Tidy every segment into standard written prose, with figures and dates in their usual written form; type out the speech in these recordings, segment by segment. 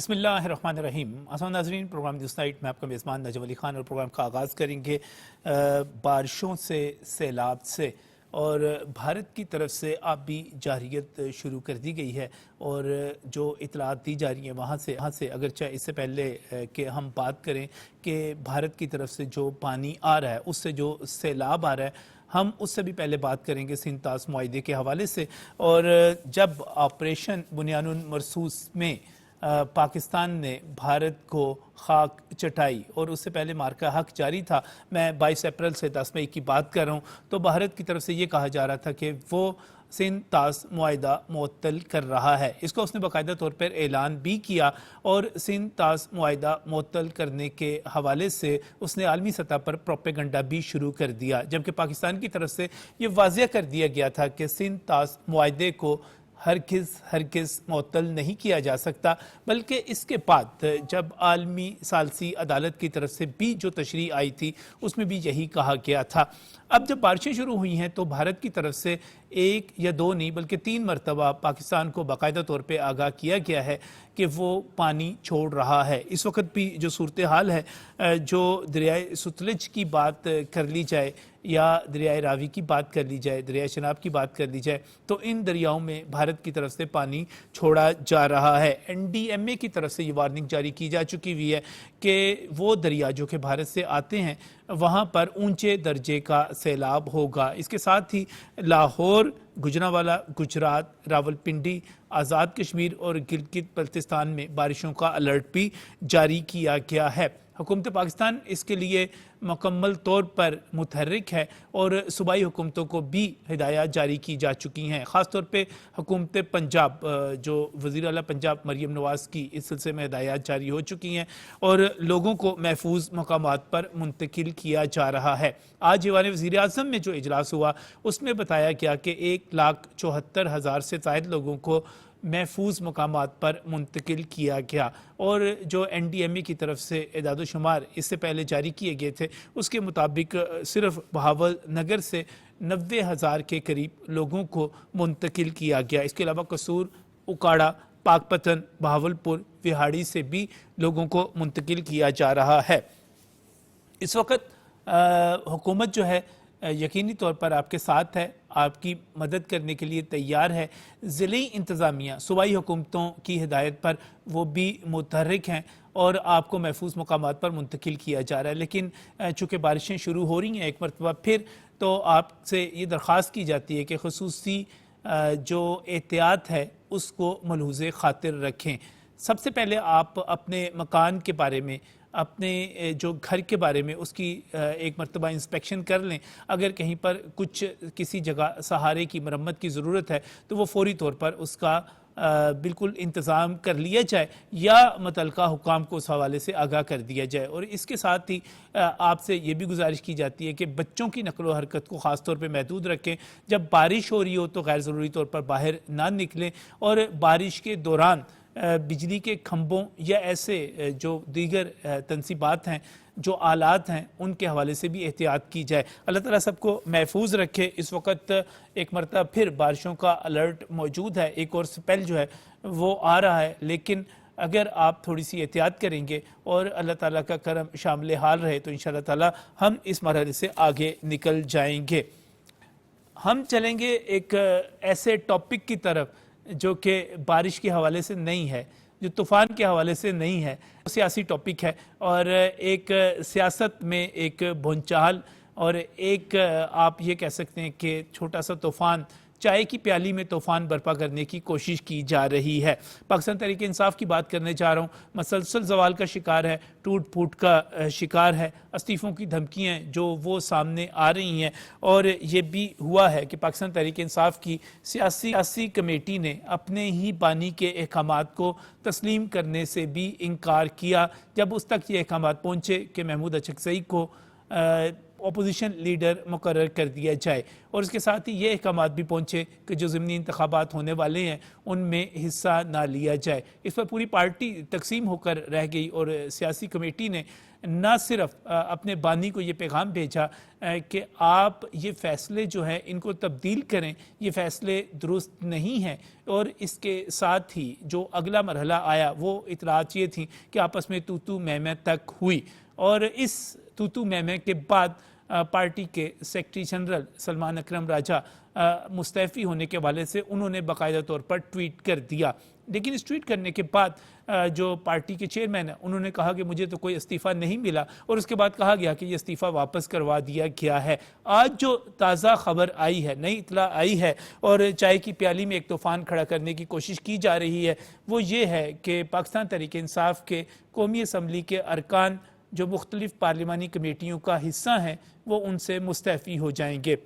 بسم اللہ الرحمن الرحیم۔ السلام ناظرین، پروگرام نیوز نائٹ میں آپ کا میزبان نجم علی خان، اور پروگرام کا آغاز کریں گے بارشوں سے، سیلاب سے، اور بھارت کی طرف سے آبی جارحیت شروع کر دی گئی ہے، اور جو اطلاعات دی جا رہی ہیں وہاں سے اگرچہ اس سے پہلے کہ ہم بات کریں کہ بھارت کی طرف سے جو پانی آ رہا ہے اس سے جو سیلاب آ رہا ہے، ہم اس سے بھی پہلے بات کریں گے سندھ طاس معاہدے کے حوالے سے۔ اور جب آپریشن بنیان المرصوص میں پاکستان نے بھارت کو خاک چٹائی، اور اس سے پہلے مارکہ حق جاری تھا، میں 22 اپریل سے 10 مئی کی بات کر رہا ہوں، تو بھارت کی طرف سے یہ کہا جا رہا تھا کہ وہ سندھ طاس معاہدہ معطل کر رہا ہے۔ اس کو اس نے باقاعدہ طور پر اعلان بھی کیا، اور سندھ طاس معاہدہ معطل کرنے کے حوالے سے اس نے عالمی سطح پر پروپیگنڈا بھی شروع کر دیا، جبکہ پاکستان کی طرف سے یہ واضح کر دیا گیا تھا کہ سندھ طاس معاہدے کو ہرگز معطل نہیں کیا جا سکتا، بلکہ اس کے بعد جب عالمی ثالثی عدالت کی طرف سے بھی جو تشریح آئی تھی اس میں بھی یہی کہا گیا تھا۔ اب جب بارشیں شروع ہوئی ہیں تو بھارت کی طرف سے ایک یا دو نہیں بلکہ 3 مرتبہ پاکستان کو باقاعدہ طور پہ آگاہ کیا گیا ہے کہ وہ پانی چھوڑ رہا ہے۔ اس وقت بھی جو صورتحال ہے، جو دریائے ستلج کی بات کر لی جائے یا دریائے راوی کی بات کر لی جائے، دریائے چناب کی بات کر لی جائے، تو ان دریاؤں میں بھارت کی طرف سے پانی چھوڑا جا رہا ہے۔ NDMA کی طرف سے یہ وارننگ جاری کی جا چکی ہوئی ہے کہ وہ دریا جو کہ بھارت سے آتے ہیں وہاں پر اونچے درجے کا سیلاب ہوگا۔ اس کے ساتھ ہی لاہور، گجرانوالہ، گجرات، راولپنڈی، آزاد کشمیر اور گلگت بلتستان میں بارشوں کا الرٹ بھی جاری کیا گیا ہے۔ حکومت پاکستان اس کے لیے مکمل طور پر متحرک ہے، اور صوبائی حکومتوں کو بھی ہدایات جاری کی جا چکی ہیں، خاص طور پہ حکومت پنجاب، جو وزیر اعلیٰ پنجاب مریم نواز کی اس سلسلے میں ہدایات جاری ہو چکی ہیں، اور لوگوں کو محفوظ مقامات پر منتقل کیا جا رہا ہے۔ آج ایوان وزیر اعظم میں جو اجلاس ہوا اس میں بتایا گیا کہ 1,74,000 سے زائد لوگوں کو محفوظ مقامات پر منتقل کیا گیا، اور جو NDMA کی طرف سے اعداد و شمار اس سے پہلے جاری کیے گئے تھے اس کے مطابق صرف بہاول نگر سے 90,000 کے قریب لوگوں کو منتقل کیا گیا۔ اس کے علاوہ قصور، اکاڑا، پاک پتن، بہاولپور، وہاڑی سے بھی لوگوں کو منتقل کیا جا رہا ہے۔ اس وقت حکومت جو ہے یقینی طور پر آپ کے ساتھ ہے، آپ کی مدد کرنے کے لیے تیار ہے۔ ضلعی انتظامیہ، صوبائی حکومتوں کی ہدایت پر وہ بھی متحرک ہیں، اور آپ کو محفوظ مقامات پر منتقل کیا جا رہا ہے۔ لیکن چونکہ بارشیں شروع ہو رہی ہیں ایک مرتبہ پھر، تو آپ سے یہ درخواست کی جاتی ہے کہ خصوصی جو احتیاط ہے اس کو ملحوظ خاطر رکھیں۔ سب سے پہلے آپ اپنے مکان کے بارے میں، اپنے جو گھر کے بارے میں اس کی ایک مرتبہ انسپیکشن کر لیں۔ اگر کہیں پر کسی جگہ سہارے کی مرمت کی ضرورت ہے تو وہ فوری طور پر اس کا بالکل انتظام کر لیا جائے، یا متعلقہ حکام کو اس حوالے سے آگاہ کر دیا جائے۔ اور اس کے ساتھ ہی آپ سے یہ بھی گزارش کی جاتی ہے کہ بچوں کی نقل و حرکت کو خاص طور پہ محدود رکھیں۔ جب بارش ہو رہی ہو تو غیر ضروری طور پر باہر نہ نکلیں، اور بارش کے دوران بجلی کے کھمبوں یا ایسے جو دیگر تنصیبات ہیں، جو آلات ہیں، ان کے حوالے سے بھی احتیاط کی جائے۔ اللہ تعالیٰ سب کو محفوظ رکھے۔ اس وقت ایک مرتبہ پھر بارشوں کا الرٹ موجود ہے، ایک اور سپیل جو ہے وہ آ رہا ہے، لیکن اگر آپ تھوڑی سی احتیاط کریں گے اور اللہ تعالیٰ کا کرم شامل حال رہے تو انشاءاللہ تعالیٰ ہم اس مرحلے سے آگے نکل جائیں گے۔ ہم چلیں گے ایک ایسے ٹاپک کی طرف جو کہ بارش کے حوالے سے نہیں ہے، جو طوفان کے حوالے سے نہیں ہے، سیاسی ٹاپک ہے، اور ایک سیاست میں ایک بھونچال اور ایک آپ یہ کہہ سکتے ہیں کہ چھوٹا سا طوفان، چائے کی پیالی میں طوفان برپا کرنے کی کوشش کی جا رہی ہے۔ پاکستان تحریک انصاف کی بات کرنے جا رہا ہوں، مسلسل زوال کا شکار ہے، ٹوٹ پھوٹ کا شکار ہے، استعفوں کی دھمکیاں جو وہ سامنے آ رہی ہیں، اور یہ بھی ہوا ہے کہ پاکستان تحریک انصاف کی سیاسی کمیٹی نے اپنے ہی بانی کے احکامات کو تسلیم کرنے سے بھی انکار کیا جب اس تک یہ احکامات پہنچے کہ محمود اچکزئی کو اپوزیشن لیڈر مقرر کر دیا جائے، اور اس کے ساتھ ہی یہ احکامات بھی پہنچے کہ جو ضمنی انتخابات ہونے والے ہیں ان میں حصہ نہ لیا جائے۔ اس پر پوری پارٹی تقسیم ہو کر رہ گئی، اور سیاسی کمیٹی نے نہ صرف اپنے بانی کو یہ پیغام بھیجا کہ آپ یہ فیصلے جو ہیں ان کو تبدیل کریں، یہ فیصلے درست نہیں ہیں، اور اس کے ساتھ ہی جو اگلا مرحلہ آیا وہ اطلاعات یہ تھیں کہ آپس میں تو میں تک ہوئی، اور اس تو میں کے بعد پارٹی کے سیکرٹری جنرل سلمان اکرم راجہ مستعفی ہونے کے حوالے سے انہوں نے باقاعدہ طور پر ٹویٹ کر دیا، لیکن اس ٹویٹ کرنے کے بعد جو پارٹی کے چیئرمین ہیں انہوں نے کہا کہ مجھے تو کوئی استعفیٰ نہیں ملا، اور اس کے بعد کہا گیا کہ یہ استعفیٰ واپس کروا دیا گیا ہے۔ آج جو تازہ خبر آئی ہے، نئی اطلاع آئی ہے، اور چائے کی پیالی میں ایک طوفان کھڑا کرنے کی کوشش کی جا رہی ہے، وہ یہ ہے کہ پاکستان تحریک انصاف کے قومی اسمبلی کے ارکان جو مختلف پارلیمانی کمیٹیوں کا حصہ ہیں وہ ان سے مستعفی ہو جائیں گے۔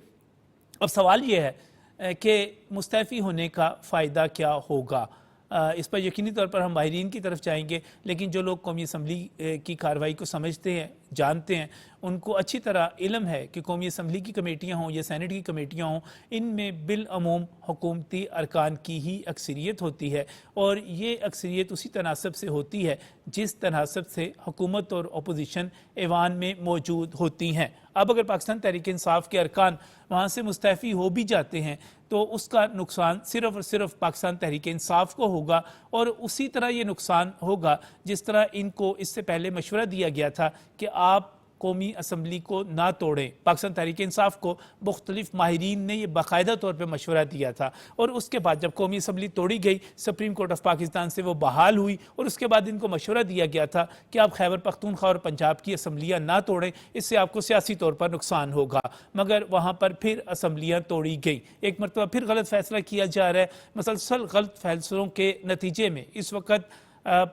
اب سوال یہ ہے کہ مستعفی ہونے کا فائدہ کیا ہوگا؟ اس پر یقینی طور پر ہم ماہرین کی طرف جائیں گے، لیکن جو لوگ قومی اسمبلی کی کارروائی کو سمجھتے ہیں، جانتے ہیں، ان کو اچھی طرح علم ہے کہ قومی اسمبلی کی کمیٹیاں ہوں یا سینٹ کی کمیٹیاں ہوں، ان میں بالعموم حکومتی ارکان کی ہی اکثریت ہوتی ہے، اور یہ اکثریت اسی تناسب سے ہوتی ہے جس تناسب سے حکومت اور اپوزیشن ایوان میں موجود ہوتی ہیں۔ اب اگر پاکستان تحریک انصاف کے ارکان وہاں سے مستعفی ہو بھی جاتے ہیں تو اس کا نقصان صرف اور صرف پاکستان تحریک انصاف کو ہوگا، اور اسی طرح یہ نقصان ہوگا جس طرح ان کو اس سے پہلے مشورہ دیا گیا تھا کہ آپ قومی اسمبلی کو نہ توڑیں۔ پاکستان تحریک انصاف کو مختلف ماہرین نے یہ باقاعدہ طور پہ مشورہ دیا تھا، اور اس کے بعد جب قومی اسمبلی توڑی گئی، سپریم کورٹ آف پاکستان سے وہ بحال ہوئی، اور اس کے بعد ان کو مشورہ دیا گیا تھا کہ آپ خیبر پختونخوا اور پنجاب کی اسمبلیاں نہ توڑیں، اس سے آپ کو سیاسی طور پر نقصان ہوگا، مگر وہاں پر پھر اسمبلیاں توڑی گئی۔ ایک مرتبہ پھر غلط فیصلہ کیا جا رہا ہے۔ مسلسل غلط فیصلوں کے نتیجے میں اس وقت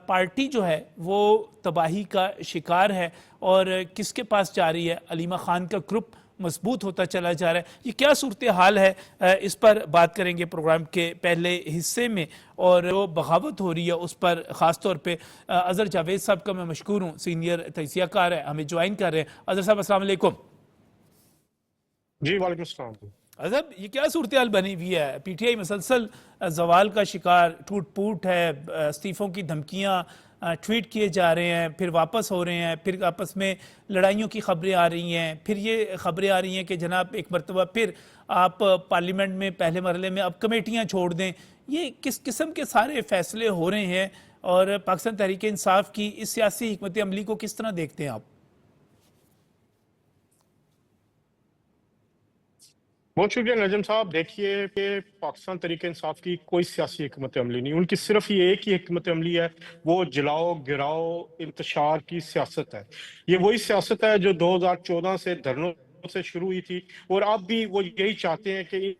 پارٹی جو ہے وہ تباہی کا شکار ہے، اور کس کے پاس جا رہی ہے؟ علیمہ خان کا گروپ مضبوط ہوتا چلا جا رہا ہے۔ یہ کیا صورتحال ہے، اس پر بات کریں گے پروگرام کے پہلے حصے میں، اور جو بغاوت ہو رہی ہے اس پر خاص طور پہ اظہر جاوید صاحب کا میں مشکور ہوں، سینئر تجزیہ کار ہے، ہمیں جوائن کر رہے ہیں۔ اظہر صاحب السلام علیکم۔ جی وعلیکم السلام۔ اظہر، یہ کیا صورتحال بنی ہوئی ہے؟ پی ٹی آئی مسلسل زوال کا شکار، ٹوٹ پوٹ ہے، استعفوں کی دھمکیاں ٹویٹ کیے جا رہے ہیں، پھر واپس ہو رہے ہیں، پھر آپس میں لڑائیوں کی خبریں آ رہی ہیں، پھر یہ خبریں آ رہی ہیں کہ جناب ایک مرتبہ پھر آپ پارلیمنٹ میں پہلے مرحلے میں اب کمیٹیاں چھوڑ دیں۔ یہ کس قسم کے سارے فیصلے ہو رہے ہیں، اور پاکستان تحریک انصاف کی اس سیاسی حکمت عملی کو کس طرح دیکھتے ہیں آپ؟ بہت شکریہ نجم صاحب۔ دیکھیے کہ پاکستان تحریک انصاف کی کوئی سیاسی حکمت عملی نہیں، ان کی صرف یہ ایک ہی حکمت عملی ہے، وہ جلاؤ گراؤ انتشار کی سیاست ہے۔ یہ وہی سیاست ہے جو 2014 سے دھرنوں سے شروع ہوئی تھی، اور اب بھی وہ یہی چاہتے ہیں کہ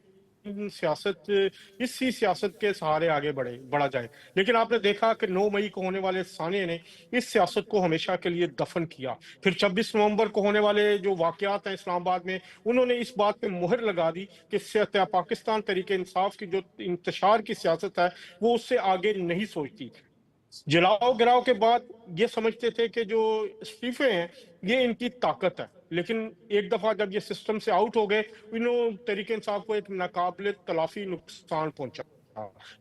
اسی سیاست کے سہارے آگے بڑھا جائے۔ لیکن آپ نے دیکھا کہ 9 مئی کو ہونے والے سانحے نے اس سیاست کو ہمیشہ کے لیے دفن کیا۔ پھر 26 نومبر کو ہونے والے جو واقعات ہیں اسلام آباد میں، انہوں نے اس بات پہ مہر لگا دی کہ پاکستان تحریک انصاف کی جو انتشار کی سیاست ہے وہ اس سے آگے نہیں سوچتی۔ جلاؤ گراؤ کے بعد یہ سمجھتے تھے کہ جو استعفے ہیں یہ ان کی طاقت ہے، لیکن ایک دفعہ جب یہ سسٹم سے آؤٹ ہو گئے، انہوں تحریک انصاف کو ایک ناقابل تلافی نقصان پہنچا۔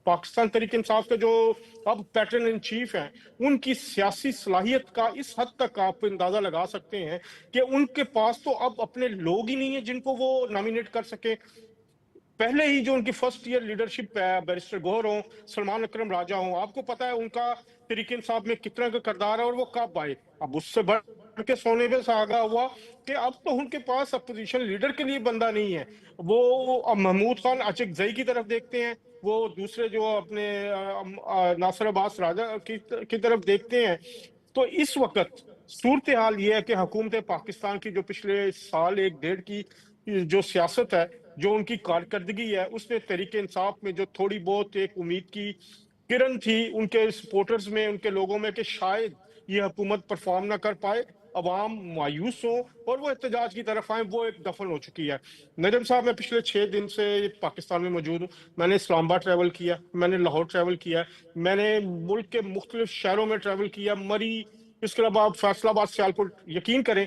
پاکستان تحریک انصاف کے جو اب پیٹرن ان چیف ہیں، ان کی سیاسی صلاحیت کا اس حد تک آپ اندازہ لگا سکتے ہیں کہ ان کے پاس تو اب اپنے لوگ ہی نہیں ہیں جن کو وہ نامینیٹ کر سکے۔ پہلے ہی جو ان کی فرسٹ ایئر لیڈرشپ ہے، بیرسٹر گوہر ہوں، سلمان اکرم راجہ ہوں، آپ کو پتا ہے ان کا تحریک انصاف میں کتنا کا کردار ہے اور وہ کب آئے۔ اب اس سے بڑھ کے سونے پہ سہاگا ہوا کہ اب تو ان کے پاس اپوزیشن لیڈر کے لیے بندہ نہیں ہے۔ وہ اب محمود خان اچکزئی کی طرف دیکھتے ہیں، وہ دوسرے جو اپنے ناصر عباس راجہ کی طرف دیکھتے ہیں۔ تو اس وقت صورتحال یہ ہے کہ حکومت پاکستان کی جو پچھلے سال ایک ڈیڑھ کی جو سیاست ہے، جو ان کی کارکردگی ہے، اس نے تحریک انصاف میں جو تھوڑی بہت ایک امید کی کرن تھی ان کے سپورٹرز میں، ان کے لوگوں میں، کہ شاید یہ حکومت پرفارم نہ کر پائے، عوام مایوس ہوں اور وہ احتجاج کی طرف آئیں، وہ ایک دفن ہو چکی ہے۔ نجم صاحب، میں پچھلے 6 دن سے پاکستان میں موجود ہوں۔ میں نے اسلام آباد ٹریول کیا، میں نے لاہور ٹریول کیا، میں نے ملک کے مختلف شہروں میں ٹریول کیا، مری، اس کے علاوہ فیصل آباد، سیالکوٹ۔ یقین کریں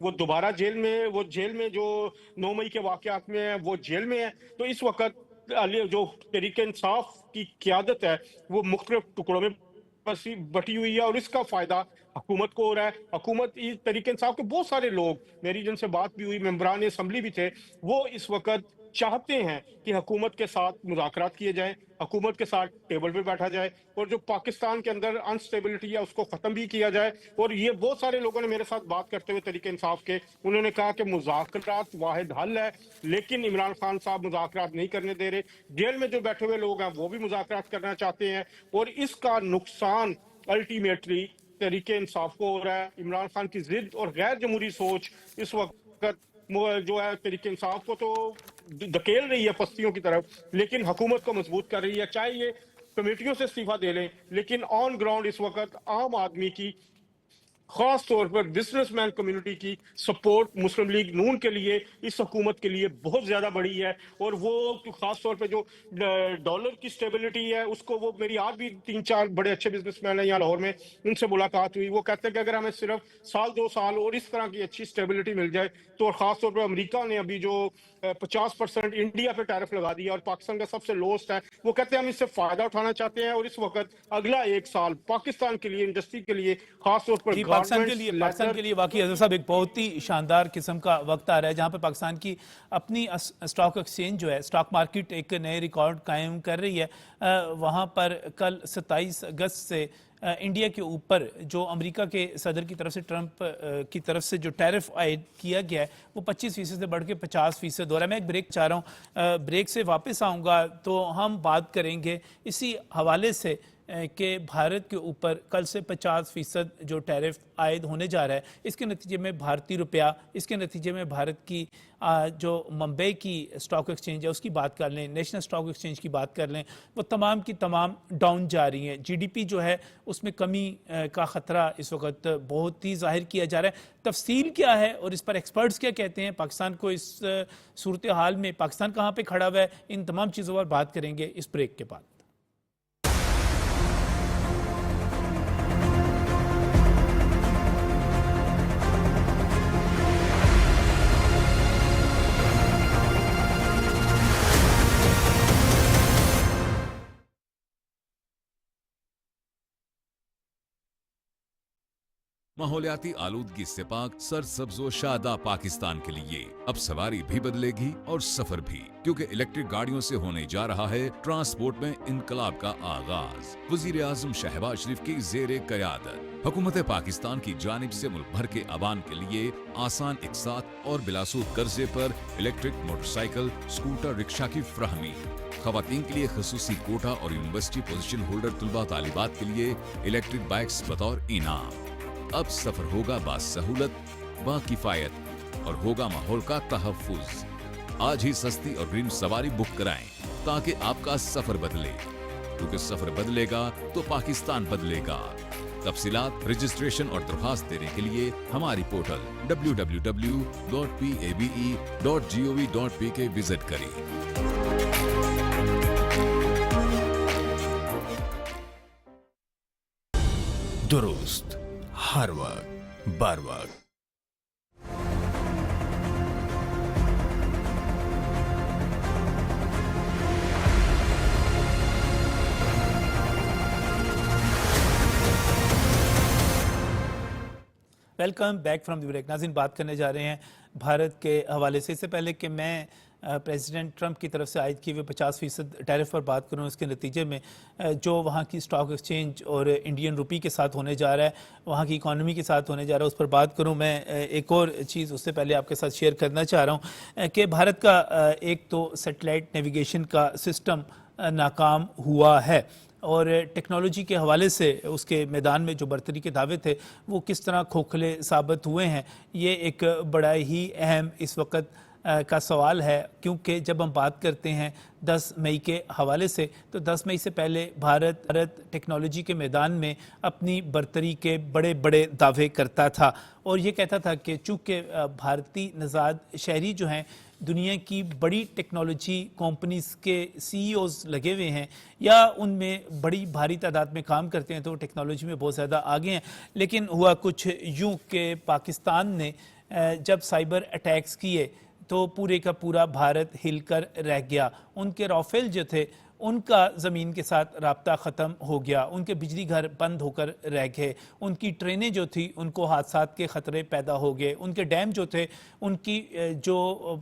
وہ دوبارہ جیل میں جو 9 مئی کے واقعات میں ہیں وہ جیل میں ہیں، تو اس وقت جو تحریک انصاف کی قیادت ہے وہ مختلف ٹکڑوں میں بٹی ہوئی ہے، اور اس کا فائدہ حکومت کو ہو رہا ہے۔ حکومت تحریک انصاف کے بہت سارے لوگ، میری جن سے بات بھی ہوئی، ممبران اسمبلی بھی تھے، وہ اس وقت چاہتے ہیں کہ حکومت کے ساتھ مذاکرات کیے جائیں، حکومت کے ساتھ ٹیبل پہ بیٹھا جائے، اور جو پاکستان کے اندر انسٹیبلٹی ہے اس کو ختم بھی کیا جائے۔ اور یہ بہت سارے لوگوں نے میرے ساتھ بات کرتے ہوئے تحریک انصاف کے، انہوں نے کہا کہ مذاکرات واحد حل ہے، لیکن عمران خان صاحب مذاکرات نہیں کرنے دے رہے۔ جیل میں جو بیٹھے ہوئے لوگ ہیں وہ بھی مذاکرات کرنا چاہتے ہیں، اور اس کا نقصان الٹیمیٹلی تحریک انصاف کو ہو رہا ہے۔ عمران خان کی ضد اور غیر جمہوری سوچ اس وقت جو ہے تحریک انصاف کو تو دھکیل رہی ہے پستیوں کی طرف، لیکن حکومت کو مضبوط کر رہی ہے۔ چاہے یہ کمیٹیوں سے استعفیٰ دے لیں، لیکن آن گراؤنڈ اس وقت عام آدمی کی، خاص طور پر بزنس مین کمیونٹی کی سپورٹ مسلم لیگ نون کے لیے، اس حکومت کے لیے بہت زیادہ بڑی ہے۔ اور وہ خاص طور پہ جو ڈالر کی سٹیبلٹی ہے اس کو، وہ میری آج بھی 3-4 بڑے اچھے بزنس مین ہیں یہاں لاہور میں، ان سے ملاقات ہوئی، وہ کہتے ہیں کہ اگر ہمیں صرف 1-2 سال اور اس طرح کی اچھی سٹیبلٹی مل جائے تو، اور خاص طور پہ امریکہ نے ابھی جو 50% انڈیا پہ ٹیرف لگا دیا اور پاکستان کا سب سے لوسٹ ہے، وہ کہتے ہیں ہم اس سے فائدہ اٹھانا چاہتے ہیں، اور اس وقت اگلا 1 سال پاکستان کے لیے، انڈسٹری کے لیے، خاص طور پر جی، پاکستان کے لیے واقعی اظہر صاحب ایک بہت ہی شاندار قسم کا وقت آ رہا ہے جہاں پہ پاکستان کی اپنی اسٹاک ایکسچینج جو ہے، اسٹاک مارکیٹ ایک نئے ریکارڈ قائم کر رہی ہے۔ وہاں پر کل 27 اگست سے انڈیا کے اوپر جو امریکہ کے صدر کی طرف سے، ٹرمپ کی طرف سے جو ٹیرف عائد کیا گیا ہے وہ 25% سے بڑھ کے 50% ہو رہا ہے۔ میں ایک بریک چاہ رہا ہوں، بریک سے واپس آؤں گا تو ہم بات کریں گے اسی حوالے سے کہ بھارت کے اوپر کل سے 50% جو ٹیرف عائد ہونے جا رہا ہے، اس کے نتیجے میں بھارتی روپیہ، اس کے نتیجے میں بھارت کی جو ممبئی کی اسٹاک ایکسچینج ہے اس کی بات کر لیں، نیشنل اسٹاک ایکسچینج کی بات کر لیں، وہ تمام کی تمام ڈاؤن جا رہی ہیں۔ جی ڈی پی جو ہے اس میں کمی کا خطرہ اس وقت بہت ہی ظاہر کیا جا رہا ہے۔ تفصیل کیا ہے اور اس پر ایکسپرٹس کیا کہتے ہیں، پاکستان کو اس صورتحال میں پاکستان کہاں پہ کھڑا ہوا ہے، ان تمام چیزوں پر بات کریں گے اس بریک کے بعد۔ ماحولیاتی آلودگی سے پاک سرسبز و شاداب پاکستان کے لیے اب سواری بھی بدلے گی اور سفر بھی، کیونکہ الیکٹرک گاڑیوں سے ہونے جا رہا ہے ٹرانسپورٹ میں انقلاب کا آغاز۔ وزیر اعظم شہباز شریف کی زیر قیادت حکومت پاکستان کی جانب سے ملک بھر کے عوام کے لیے آسان، اقساط اور بلاسود قرضے پر الیکٹرک موٹر سائیکل، اسکوٹر، رکشہ کی فراہمی، خواتین کے لیے خصوصی کوٹا اور یونیورسٹی پوزیشن ہولڈر طلباء طالبات کے لیے الیکٹرک بائکس بطور انعام۔ اب سفر ہوگا باسہولت، با کفایت اور ہوگا ماحول کا تحفظ۔ آج ہی سستی اور گرین سواری بک کرائیں تاکہ آپ کا سفر بدلے، کیونکہ سفر بدلے گا تو پاکستان بدلے گا۔ تفصیلات، رجسٹریشن اور درخواست دینے کے لیے ہماری پورٹل www.pabe.gov.pk وزٹ کریں۔ درست ہر وقت بر وقت۔ Welcome back from the break. ناظرین، بات کرنے جا رہے ہیں بھارت کے حوالے سے۔ اس سے پہلے کہ میں پریزیڈنٹ ٹرمپ کی طرف سے عائد کیے ہوئے 50% ٹیرف پر بات کروں، اس کے نتیجے میں جو وہاں کی اسٹاک ایکسچینج اور انڈین روپی کے ساتھ ہونے جا رہا ہے، وہاں کی اکانومی کے ساتھ ہونے جا رہا ہے، اس پر بات کروں۔ میں ایک اور چیز اس سے پہلے آپ کے ساتھ شیئر کرنا چاہ رہا ہوں کہ بھارت کا ایک تو سیٹلائٹ نیویگیشن کا سسٹم ناکام ہوا ہے، اور ٹیکنالوجی کے حوالے سے اس کے میدان میں جو برتری کے دعوے تھے وہ کس طرح کھوکھلے ثابت ہوئے ہیں، یہ ایک بڑا ہی اہم اس وقت کا سوال ہے۔ کیونکہ جب ہم بات کرتے ہیں 10 مئی کے حوالے سے، تو 10 مئی سے پہلے بھارت ٹیکنالوجی کے میدان میں اپنی برتری کے بڑے بڑے دعوے کرتا تھا، اور یہ کہتا تھا کہ چونکہ بھارتی نژاد شہری جو ہیں دنیا کی بڑی ٹیکنالوجی کمپنیز کے CEO لگے ہوئے ہیں یا ان میں بڑی بھاری تعداد میں کام کرتے ہیں تو وہ ٹیکنالوجی میں بہت زیادہ آگے ہیں. لیکن ہوا کچھ یوں کہ پاکستان نے جب سائبر اٹیکس کیے تو پورے کا پورا بھارت ہل کر رہ گیا. ان کے رافیل جو تھے ان کا زمین کے ساتھ رابطہ ختم ہو گیا, ان کے بجلی گھر بند ہو کر رہ گئے, ان کی ٹرینیں جو تھی ان کو حادثات کے خطرے پیدا ہو گئے, ان کے ڈیم جو تھے ان کی جو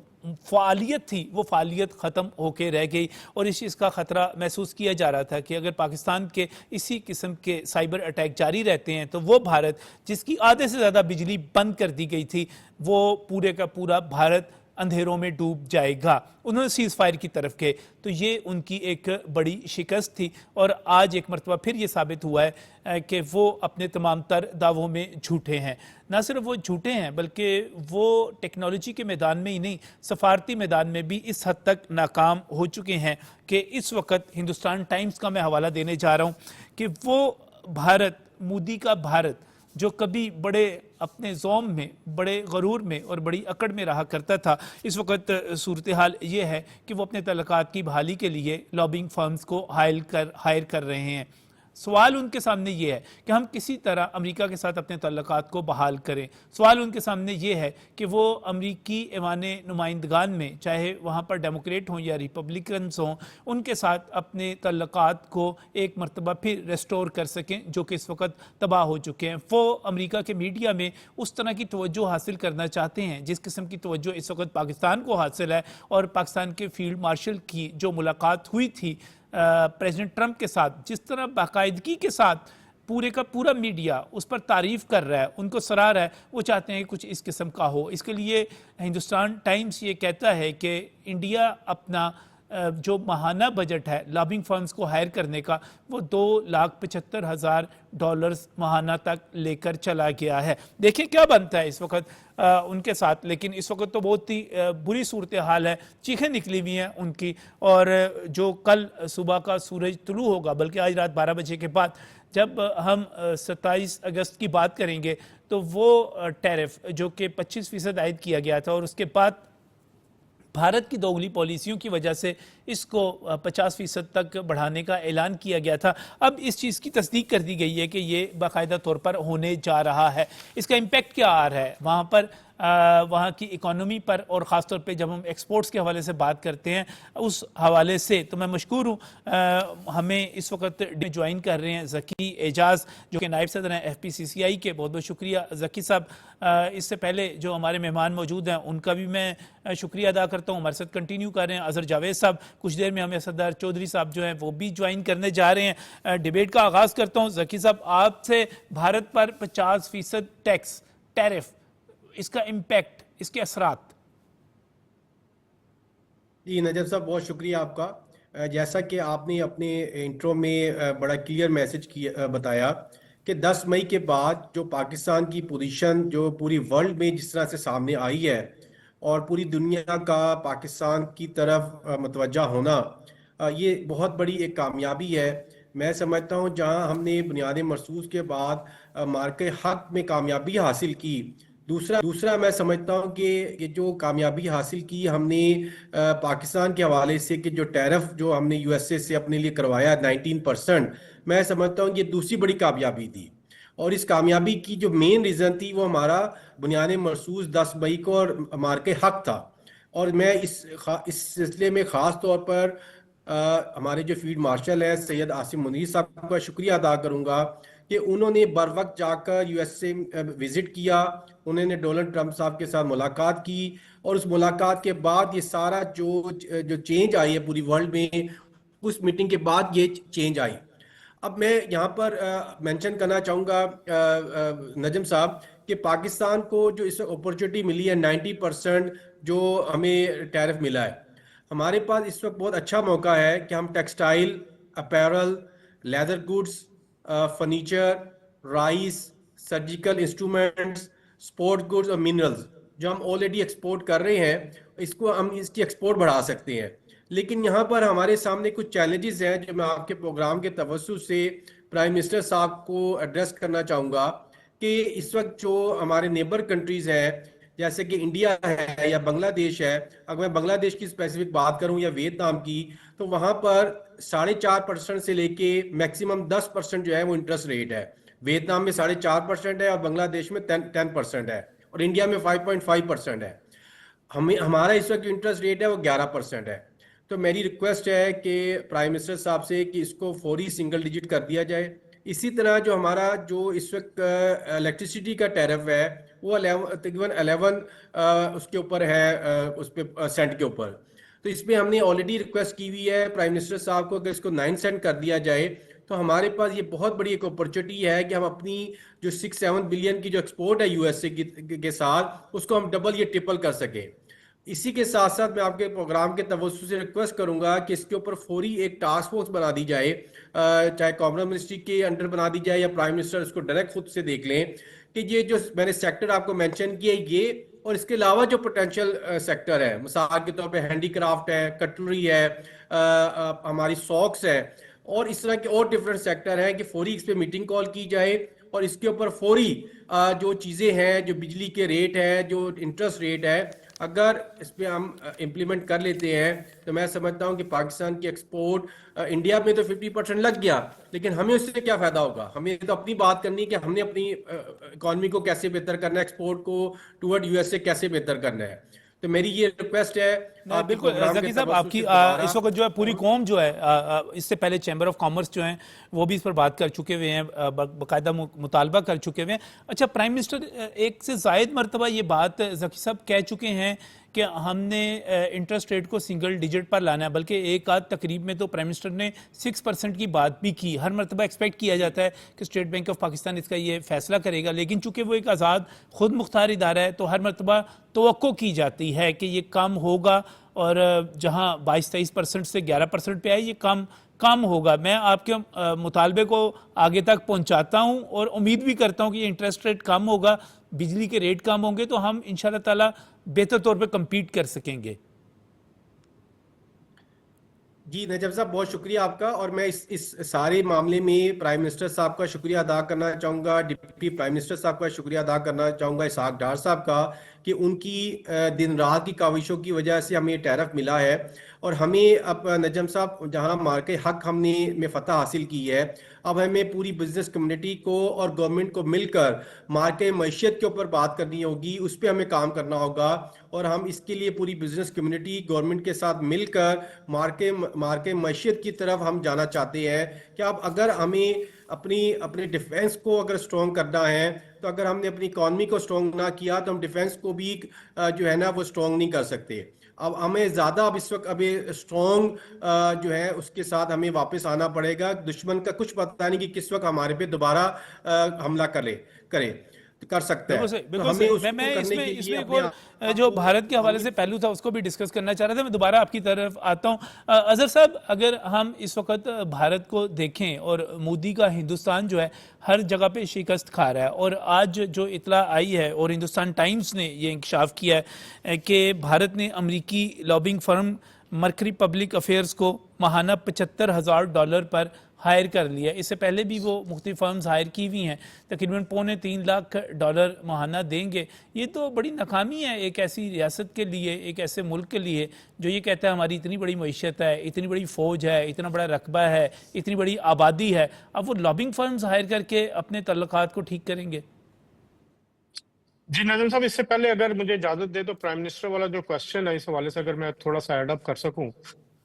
فعالیت تھی وہ فعالیت ختم ہو کے رہ گئی. اور اس چیز کا خطرہ محسوس کیا جا رہا تھا کہ اگر پاکستان کے اسی قسم کے سائبر اٹیک جاری رہتے ہیں تو وہ بھارت جس کی آدھے سے زیادہ بجلی بند کر دی گئی تھی وہ پورے کا پورا بھارت اندھیروں میں ڈوب جائے گا. انہوں نے سیز فائر کی طرف گئے تو یہ ان کی ایک بڑی شکست تھی. اور آج ایک مرتبہ پھر یہ ثابت ہوا ہے کہ وہ اپنے تمام تر دعووں میں جھوٹے ہیں. نہ صرف وہ جھوٹے ہیں بلکہ وہ ٹیکنالوجی کے میدان میں ہی نہیں, سفارتی میدان میں بھی اس حد تک ناکام ہو چکے ہیں کہ اس وقت ہندوستان ٹائمز کا میں حوالہ دینے جا رہا ہوں کہ وہ بھارت, مودی کا بھارت جو کبھی بڑے اپنے زوم میں, بڑے غرور میں اور بڑی اکڑ میں رہا کرتا تھا, اس وقت صورتحال یہ ہے کہ وہ اپنے تعلقات کی بحالی کے لیے لابنگ فرمز کو ہائر کر رہے ہیں. سوال ان کے سامنے یہ ہے کہ ہم کسی طرح امریکہ کے ساتھ اپنے تعلقات کو بحال کریں. سوال ان کے سامنے یہ ہے کہ وہ امریکی ایوان نمائندگان میں, چاہے وہاں پر ڈیموکریٹ ہوں یا ریپبلکنز ہوں, ان کے ساتھ اپنے تعلقات کو ایک مرتبہ پھر ریسٹور کر سکیں جو کہ اس وقت تباہ ہو چکے ہیں. وہ امریکہ کے میڈیا میں اس طرح کی توجہ حاصل کرنا چاہتے ہیں جس قسم کی توجہ اس وقت پاکستان کو حاصل ہے. اور پاکستان کے فیلڈ مارشل کی جو ملاقات ہوئی تھی پریزیڈنٹ ٹرمپ کے ساتھ, جس طرح باقاعدگی کے ساتھ پورے کا پورا میڈیا اس پر تعریف کر رہا ہے, ان کو سراہ رہا ہے, وہ چاہتے ہیں کہ کچھ اس قسم کا ہو. اس کے لیے ہندوستان ٹائمز یہ کہتا ہے کہ انڈیا اپنا جو ماہانہ بجٹ ہے لابنگ فرمز کو ہائر کرنے کا وہ $2,75,000 ماہانہ تک لے کر چلا گیا ہے. دیکھیں کیا بنتا ہے اس وقت ان کے ساتھ. لیکن اس وقت تو بہت ہی بری صورتحال ہے, چیخیں نکلی ہوئی ہیں ان کی. اور جو کل صبح کا سورج طلوع ہوگا, بلکہ آج رات 12 بجے کے بعد جب ہم 27 اگست کی بات کریں گے تو وہ ٹیرف جو کہ 25% عائد کیا گیا تھا اور اس کے بعد بھارت کی دوغلی پالیسیوں کی وجہ سے اس کو 50% تک بڑھانے کا اعلان کیا گیا تھا, اب اس چیز کی تصدیق کر دی گئی ہے کہ یہ باقاعدہ طور پر ہونے جا رہا ہے. اس کا امپیکٹ کیا آ رہا ہے وہاں پر, وہاں کی اکانومی پر, اور خاص طور پہ جب ہم ایکسپورٹس کے حوالے سے بات کرتے ہیں اس حوالے سے تو میں مشکور ہوں. ہمیں اس وقت جوائن کر رہے ہیں ذکی اعجاز جو کہ نائب صدر ہیں FPCCI کے. بہت بہت شکریہ ذکی صاحب. اس سے پہلے جو ہمارے مہمان موجود ہیں ان کا بھی میں شکریہ ادا کرتا ہوں, ہمارے ساتھ کنٹینیو کر رہے ہیں. اظہر جاوید صاحب, کچھ دیر میں ہمیں اسددار چودھری صاحب جو ہیں وہ بھی جوائن کرنے جا رہے ہیں. ڈیبیٹ کا آغاز کرتا ہوں. ذکی صاحب, آپ سے بھارت پر 50% ٹیکس, ٹیرف, اس کا امپیکٹ, اس کے اثرات. جی نجم صاحب, بہت شکریہ آپ کا. جیسا کہ آپ نے اپنے انٹرو میں بڑا کلیئر میسج بتایا کہ 10 مئی کے بعد جو پاکستان کی پوزیشن جو پوری ورلڈ میں جس طرح سے سامنے آئی ہے اور پوری دنیا کا پاکستان کی طرف متوجہ ہونا, یہ بہت بڑی ایک کامیابی ہے. میں سمجھتا ہوں جہاں ہم نے بنیاد مرصوص کے بعد مارکے حق میں کامیابی حاصل کی, دوسرا میں سمجھتا ہوں کہ یہ جو کامیابی حاصل کی ہم نے پاکستان کے حوالے سے کہ جو ٹیرف جو ہم نے USA سے اپنے لیے کروایا 19%, میں سمجھتا ہوں یہ دوسری بڑی کامیابی تھی. اور اس کامیابی کی جو مین ریزن تھی وہ ہمارا بنیاد مرصوص 10 مئی کو اور مارکے حق تھا. اور میں اس سلسلے میں خاص طور پر ہمارے جو فیلڈ مارشل ہیں سید عاصم منیر صاحب کا شکریہ ادا کروں گا کہ انہوں نے بر وقت جا کر USA وزٹ کیا, انہوں نے ڈونلڈ ٹرمپ صاحب کے ساتھ ملاقات کی, اور اس ملاقات کے بعد یہ سارا جو چینج آئی ہے پوری ورلڈ میں, اس میٹنگ کے بعد یہ چینج آئی. اب میں یہاں پر مینشن کرنا چاہوں گا نجم صاحب کہ پاکستان کو جو اس اپورچونٹی ملی ہے 90% جو ہمیں ٹیرف ملا ہے, ہمارے پاس اس وقت بہت اچھا موقع ہے کہ ہم textile, apparel, leather goods, furniture, rice, surgical instruments, support goods اور منرلز جو ہم آلریڈی ایکسپورٹ کر رہے ہیں, اس کو ہم اس کی ایکسپورٹ بڑھا سکتے ہیں. لیکن یہاں پر ہمارے سامنے کچھ چیلنجز ہیں جو میں آپ کے پروگرام کے توسط سے پرائم منسٹر صاحب کو ایڈریس کرنا چاہوں گا کہ اس وقت جو ہمارے نیبر کنٹریز ہیں جیسے کہ انڈیا ہے یا بنگلہ دیش ہے. اگر میں بنگلہ دیش کی اسپیسیفک بات کروں یا ویتنام کی, تو وہاں پر 4.5% سے لے کے میکسیمم 10% جو ہے وہ انٹرسٹ ریٹ ہے. ویتنام میں 4.5% ہے اور بنگلہ دیش میں 10% ہے, اور انڈیا میں 5.5% ہے. ہمارا اس وقت انٹرسٹ ریٹ ہے وہ 11% ہے. تو میری ریکویسٹ ہے کہ پرائم منسٹر صاحب سے کہ اس کو فوری سنگل ڈیجٹ کر دیا جائے. اسی طرح جو ہمارا جو اس وقت الیکٹریسٹی کا ٹیرف ہے وہ تقریباً 11 اس کے اوپر ہے, اس پہ سینٹ کے اوپر. تو اس پہ ہم نے آلریڈی ریکویسٹ کی ہوئی ہے پرائم منسٹر صاحب کو کہ اس کو 9 سینٹ کر دیا جائے. تو ہمارے پاس یہ بہت بڑی ایک اپرچونیٹی ہے کہ ہم اپنی جو 6-7 بلین کی جو ایکسپورٹ ہے یو ایس اے کے ساتھ, اس کو ہم ڈبل یا ٹرپل کر سکیں. اسی کے ساتھ ساتھ میں آپ کے پروگرام کے توسط سے ریکویسٹ کروں گا کہ اس کے اوپر فوری ایک ٹاسک فورس بنا دی جائے, چاہے کامرس منسٹری کے انڈر بنا دی جائے یا پرائم منسٹر اس کو ڈائریکٹ خود سے دیکھ لیں کہ یہ جو میں نے سیکٹر آپ کو مینشن کیا یہ, اور اس کے علاوہ جو پوٹینشیل سیکٹر ہے, مثال کے طور پہ ہینڈی کرافٹ ہے, کٹلری ہے, ہماری ساکس ہے, اور اس طرح کے اور ڈفرینٹ سیکٹر ہیں, کہ فوری اس پہ میٹنگ کال کی جائے اور اس کے اوپر فوری جو چیزیں ہیں, جو بجلی کے ریٹ ہے, جو انٹرسٹ ریٹ ہے, اگر اس پہ ہم امپلیمنٹ کر لیتے ہیں تو میں سمجھتا ہوں کہ پاکستان کی ایکسپورٹ, انڈیا میں تو 50% لگ گیا, لیکن ہمیں اس سے کیا فائدہ ہوگا؟ ہمیں تو اپنی بات کرنی ہے کہ ہم نے اپنی اکانومی کو کیسے بہتر کرنا ہے, ایکسپورٹ کو ٹورڈ یو ایس اے کیسے بہتر کرنا ہے. تو میری یہ ریکویسٹ ہے. بالکل ذکی صاحب, آپ کی اس وقت جو ہے پوری قوم جو ہے, اس سے پہلے چیمبر آف کامرس جو ہیں وہ بھی اس پر بات کر چکے ہوئے ہیں, باقاعدہ مطالبہ کر چکے ہوئے ہیں. اچھا, پرائم منسٹر ایک سے زائد مرتبہ یہ بات ذکی صاحب کہہ چکے ہیں کہ ہم نے انٹرسٹ ریٹ کو سنگل ڈیجٹ پر لانا ہے, بلکہ ایک آدھ تقریب میں تو پرائم منسٹر نے 6% کی بات بھی کی. ہر مرتبہ ایکسپیکٹ کیا جاتا ہے کہ اسٹیٹ بینک آف پاکستان اس کا یہ فیصلہ کرے گا, لیکن چونکہ وہ ایک آزاد خود مختار ادارہ ہے تو ہر مرتبہ توقع کی جاتی ہے کہ یہ کم ہوگا, اور جہاں 22-23% سے 11% پہ آئے یہ کم ہوگا. میں آپ کے مطالبے کو آگے تک پہنچاتا ہوں اور امید بھی کرتا ہوں کہ یہ انٹرسٹ ریٹ کم ہوگا, بجلی کے ریٹ کم ہوں گے تو ہم انشاءاللہ تعالی بہتر طور پہ کمپیٹ کر سکیں گے. جی نجم صاحب, بہت شکریہ آپ کا, اور میں اس سارے معاملے میں پرائم منسٹر صاحب کا شکریہ ادا کرنا چاہوں گا, ڈپٹی پرائم منسٹر صاحب کا شکریہ ادا کرنا چاہوں گا, اسحاق ڈار صاحب کا, کہ ان کی دن رات کی کاوشوں کی وجہ سے ہمیں یہ ٹیرف ملا ہے. اور ہمیں اب نجم صاحب جہاں مارکے حق ہم نے میں فتح حاصل کی ہے, اب ہمیں پوری بزنس کمیونٹی کو اور گورنمنٹ کو مل کر مارکے معیشت کے اوپر بات کرنی ہوگی, اس پہ ہمیں کام کرنا ہوگا. اور ہم اس کے لیے پوری بزنس کمیونٹی گورنمنٹ کے ساتھ مل کر مارکے معیشت کی طرف ہم جانا چاہتے ہیں. کہ اب اگر ہمیں اپنے ڈیفینس کو اگر اسٹرانگ کرنا ہے, تو اگر ہم نے اپنی اکانومی کو اسٹرانگ نہ کیا تو ہم ڈیفینس کو بھی جو ہے نا وہ اسٹرانگ نہیں کر سکتے. اب ہمیں زیادہ اس وقت اسٹرانگ جو ہے اس کے ساتھ ہمیں واپس آنا پڑے گا. دشمن کا کچھ پتہ نہیں کہ کس وقت ہمارے پہ دوبارہ حملہ کر سکتا ہے. میں اس میں ایک اور جو بھارت کے حوالے سے پہلو تھا اس کو بھی ڈسکس کرنا چاہ رہا تھا. میں دوبارہ آپ کی طرف آتا ہوں. اظہر صاحب, اگر ہم اس وقت بھارت کو دیکھیں اور مودی کا ہندوستان جو ہے ہر جگہ پہ شکست کھا رہا ہے, اور آج جو اطلاع آئی ہے اور ہندوستان ٹائمز نے یہ انکشاف کیا ہے کہ بھارت نے امریکی lobbying firm mercury public affairs کو ماہانہ $75,000 پر ہائر کر لیا. اس سے پہلے بھی وہ مختلف فرمز ہائر کی ہوئی ہیں, تقریباً $2.25 لاکھ ماہانہ دیں گے. یہ تو بڑی ناکامی ہے ایک ایسی ریاست کے لیے, ایک ایسے ملک کے لیے جو یہ کہتا ہے ہماری اتنی بڑی معیشت ہے, اتنی بڑی فوج ہے, اتنا بڑا رقبہ ہے, اتنی بڑی آبادی ہے, اب وہ لابنگ فرمز ہائر کر کے اپنے تعلقات کو ٹھیک کریں گے. جی نظم صاحب, اس سے پہلے اگر مجھے اجازت دے تو پرائم منسٹر والا جو کوشچن ہے اس حوالے سے اگر میں تھوڑا سا ایڈ اپ کر سکوں,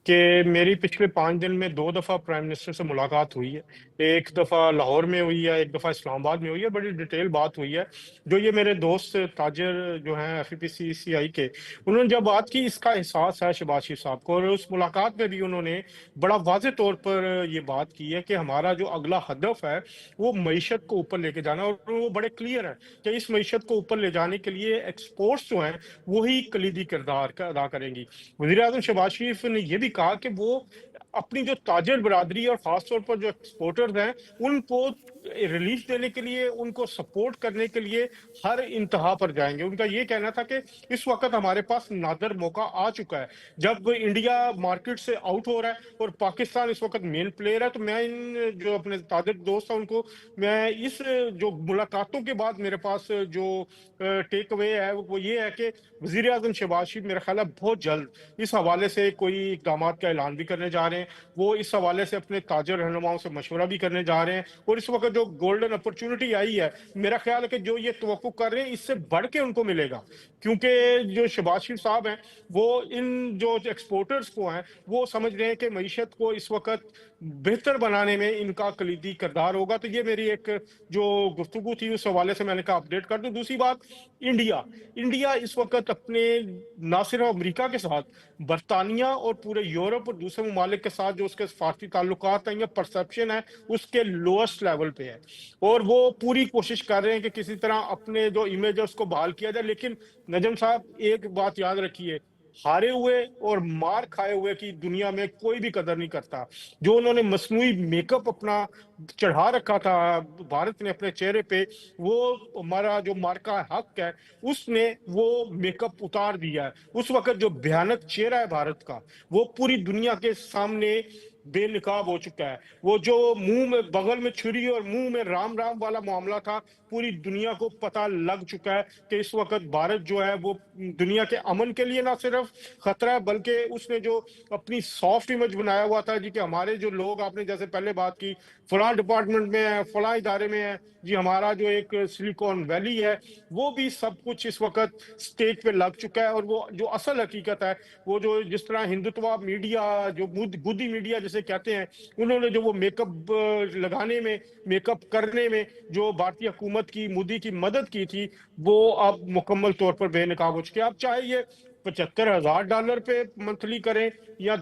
کہ میری پچھلے 5 دن میں 2 دفعہ پرائم منسٹر سے ملاقات ہوئی ہے. ایک دفعہ لاہور میں ہوئی ہے, ایک دفعہ اسلام آباد میں ہوئی ہے. بڑی ڈیٹیل بات ہوئی ہے. جو یہ میرے دوست تاجر جو ہیں FEPCCI کے, انہوں نے جب بات کی, اس کا احساس ہے شہباز شریف صاحب کو, اور اس ملاقات میں بھی انہوں نے بڑا واضح طور پر یہ بات کی ہے کہ ہمارا جو اگلا ہدف ہے وہ معیشت کو اوپر لے کے جانا, اور وہ بڑے کلیئر ہے کہ اس معیشت کو اوپر لے جانے کے لیے ایکسپورٹس جو ہیں وہی کلیدی کردار ادا کریں گی. وزیر اعظم شہباز شریف نے یہ بھی کہا کہ وہ اپنی جو تاجر برادری اور خاص طور پر جو ایکسپورٹرز ہیں ان کو ریلیف دینے کے لیے، ان کو سپورٹ کرنے کے لیے ہر انتہا پر جائیں گے. ان کا یہ کہنا تھا کہ اس وقت ہمارے پاس نادر موقع آ چکا ہے جب انڈیا مارکیٹ سے آؤٹ ہو رہا ہے اور پاکستان اس وقت مین پلیئر ہے. تو میں ان جو اپنے تاجر دوست ہیں ان کو میں اس جو ملاقاتوں کے بعد میرے پاس جو ٹیک اوے ہے وہ یہ ہے کہ وزیر اعظم شہباز شریف میرا خیال ہے بہت جلد اس حوالے سے کوئی اقدامات کا اعلان بھی کرنے جا رہے ہیں. وہ اس حوالے سے اپنے تاجر رہنماؤں سے مشورہ بھی کرنے جا رہے ہیں. اور اس وقت جو گولڈن اپرچونٹی آئی ہے میرا خیال ہے کہ جو یہ توقع کر رہے ہیں اس سے بڑھ کے ان کو ملے گا، کیونکہ جو شہباز شریف صاحب ہیں وہ ان جو ایکسپورٹرز کو ہیں وہ سمجھ رہے ہیں کہ معیشت کو اس وقت بہتر بنانے میں ان کا کلیدی کردار ہوگا. تو یہ میری ایک جو گفتگو تھی اس حوالے سے میں نے کہا اپڈیٹ کر دوں. دوسری بات، انڈیا اس وقت اپنے نہ صرف امریکہ کے ساتھ برطانیہ اور پورے یورپ اور دوسرے ممالک کے ساتھ جو اس کے سفارتی تعلقات ہیں یا پرسپشن ہے اس کے لوئسٹ لیول پہ ہے، اور وہ پوری کوشش کر رہے ہیں کہ کسی طرح اپنے جو امیج ہے اس کو بحال کیا جائے. لیکن نجم صاحب ایک بات یاد رکھیے، ہارے ہوئے اور مار کھائے ہوئے کی دنیا میں کوئی بھی قدر نہیں کرتا. جو انہوں نے مصنوعی میک اپ اپنا چڑھا رکھا تھا بھارت نے اپنے چہرے پہ، وہ ہمارا جو مارکا حق ہے اس نے وہ میک اپ اتار دیا ہے. اس وقت جو بھیانک چہرہ ہے بھارت کا وہ پوری دنیا کے سامنے بے نقاب ہو چکا ہے. وہ جو منہ میں بغل میں چھری اور منہ میں رام رام والا معاملہ تھا پوری دنیا کو پتہ لگ چکا ہے کہ اس وقت بھارت جو ہے وہ دنیا کے امن کے لیے نہ صرف خطرہ ہے بلکہ اس نے جو اپنی سافٹ امیج بنایا ہوا تھا جی کہ ہمارے جو لوگ، آپ نے جیسے پہلے بات کی، فلاں ڈپارٹمنٹ میں ہے، فلاں ادارے میں ہے جی، ہمارا جو ایک سلیکون ویلی ہے وہ بھی سب کچھ اس وقت سٹیج پہ لگ چکا ہے. اور وہ جو اصل حقیقت ہے وہ جو جس طرح ہندوتوا میڈیا، جو گودی میڈیا جسے کہتے ہیں، انہوں نے جو وہ میک اپ لگانے میں، میک اپ کرنے میں جو بھارتی حکومت کی، مودی کی مدد کی تھی وہ اب مکمل طور پر بے نقاب ہو چکے. اب چاہے یہ $75,000 پہ منتھلی کریں یا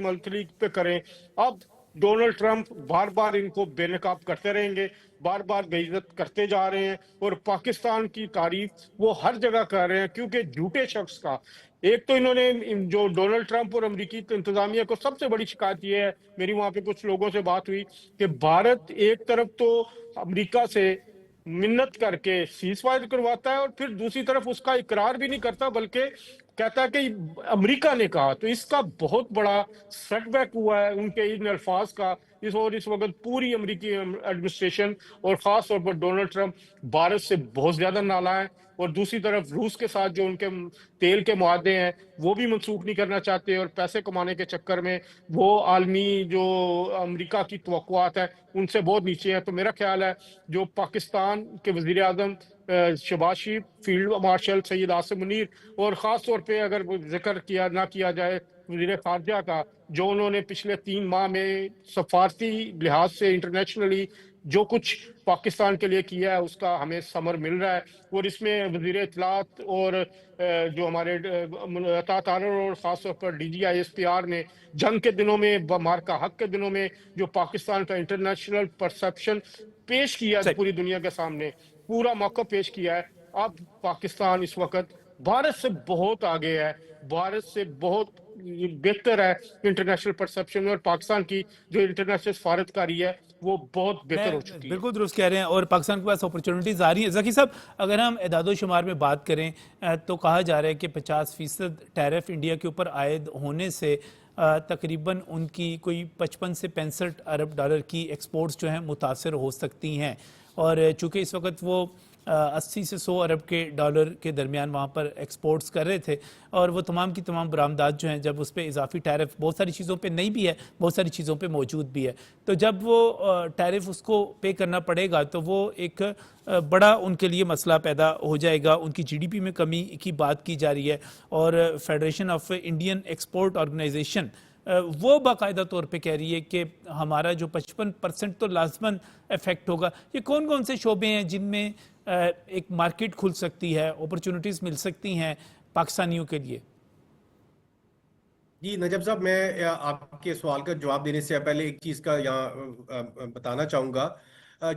منتھلی پہ کریں، اب ڈونلڈ ٹرمپ بار بار ان کو بے نقاب کرتے رہیں گے، بار بار بے عزت کرتے جا رہے ہیں. اور پاکستان کی تعریف وہ ہر جگہ کر رہے ہیں، کیونکہ جھوٹے شخص کا ایک تو انہوں نے جو ڈونلڈ ٹرمپ اور امریکی انتظامیہ کو سب سے بڑی شکایت یہ ہے، میری وہاں پہ کچھ لوگوں سے بات ہوئی، کہ بھارت ایک طرف تو امریکہ سے منت کر کے سیز فائر کرواتا ہے اور پھر دوسری طرف اس کا اقرار بھی نہیں کرتا بلکہ کہتا ہے کہ امریکہ نے کہا. تو اس کا بہت بڑا سیٹ بیک ہوا ہے ان کے ان الفاظ کا. اس وقت پوری امریکی ایڈمنسٹریشن اور خاص طور پر ڈونلڈ ٹرمپ بھارت سے بہت زیادہ نالاں ہیں، اور دوسری طرف روس کے ساتھ جو ان کے تیل کے معاہدے ہیں وہ بھی منسوخ نہیں کرنا چاہتے، اور پیسے کمانے کے چکر میں وہ عالمی جو امریکہ کی توقعات ہیں ان سے بہت نیچے ہیں. تو میرا خیال ہے جو پاکستان کے وزیر اعظم شہباز شریف، فیلڈ مارشل سید عاصم منیر، اور خاص طور پہ اگر ذکر نہ کیا جائے وزیر خارجہ کا، جو انہوں نے پچھلے 3 ماہ میں سفارتی لحاظ سے انٹرنیشنلی جو کچھ پاکستان کے لیے کیا ہے اس کا ہمیں ثمر مل رہا ہے. اور اس میں وزیر اطلاعات اور جو ہمارے عطا تارڑ اور خاص طور پر DGI-SPR نے جنگ کے دنوں میں، مارکا حق کے دنوں میں جو پاکستان کا انٹرنیشنل پرسپشن پیش کیا پوری دنیا کے سامنے، پورا موقع پیش کیا ہے. اب پاکستان اس وقت بھارت سے بہت آگے ہے، بھارت سے بہت بہتر ہے انٹرنیشنل پرسپشن میں، اور پاکستان کی جو انٹرنیشنل سفارتکاری ہے وہ بہت بہتر ہو چکی ہے. بالکل درست کہہ رہے ہیں، اور پاکستان کے پاس اپرچونٹیز آ رہی ہیں. ذکی صاحب، اگر ہم اعداد و شمار میں بات کریں تو کہا جا رہا ہے کہ 50% ٹیرف انڈیا کے اوپر عائد ہونے سے تقریباً ان کی کوئی 55 سے 65 ارب ڈالر کی ایکسپورٹس جو ہیں متاثر ہو سکتی ہیں. اور چونکہ اس وقت وہ 80 سے 100 ارب کے ڈالر کے درمیان وہاں پر ایکسپورٹس کر رہے تھے، اور وہ تمام کی تمام برآمدات جو ہیں جب اس پہ اضافی ٹیرف بہت ساری چیزوں پہ نہیں بھی ہے، بہت ساری چیزوں پہ موجود بھی ہے، تو جب وہ ٹیرف اس کو پے کرنا پڑے گا تو وہ ایک بڑا ان کے لیے مسئلہ پیدا ہو جائے گا. ان کی GDP میں کمی کی بات کی جا رہی ہے، اور Federation of Indian Export Organisation وہ باقاعدہ طور پہ کہہ رہی ہے کہ ہمارا جو 55% تو لازماً افیکٹ ہوگا. یہ کون کون سے شعبے ہیں جن میں ایک مارکیٹ کھل سکتی ہے، اپرچونٹیز مل سکتی ہیں پاکستانیوں کے لیے؟ جی نجم صاحب، میں آپ کے سوال کا جواب دینے سے پہلے ایک چیز کا یہاں بتانا چاہوں گا